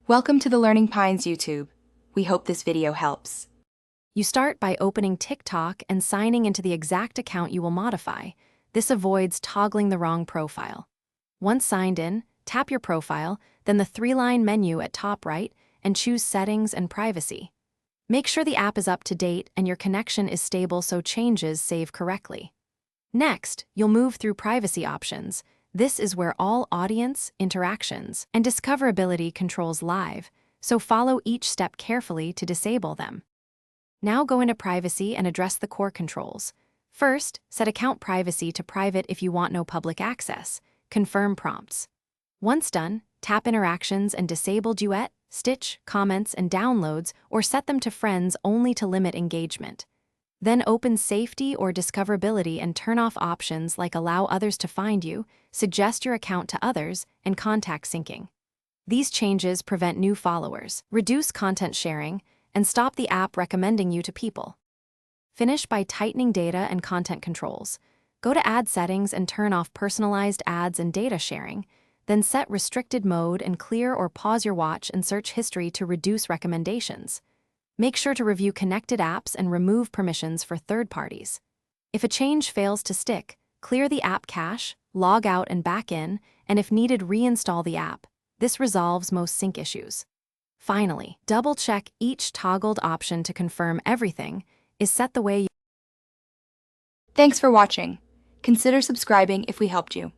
Welcome to the Learning Pines YouTube. We hope this video helps. You start by opening TikTok and signing into the exact account you will modify. This avoids toggling the wrong profile. Once signed in, tap your profile, then the three-line menu at top right, and choose Settings and Privacy. Make sure the app is up to date and your connection is stable so changes save correctly. Next, you'll move through privacy options. This is where all audience, interactions, and discoverability controls live, so follow each step carefully to disable them. Now go into privacy and address the core controls. First, set account privacy to private if you want no public access. Confirm prompts. Once done, tap interactions and disable duet, stitch, comments, and downloads, or set them to friends only to limit engagement. Then open safety or discoverability and turn off options like allow others to find you, suggest your account to others, and contact syncing. These changes prevent new followers, reduce content sharing, and stop the app recommending you to people. Finish by tightening data and content controls. Go to ad settings and turn off personalized ads and data sharing, then set restricted mode and clear or pause your watch and search history to reduce recommendations. Make sure to review connected apps and remove permissions for third parties. If a change fails to stick, clear the app cache, log out and back in, and if needed, reinstall the app. This resolves most sync issues. Finally, double-check each toggled option to confirm everything is set the way you Thanks for watching. Consider subscribing if we helped you.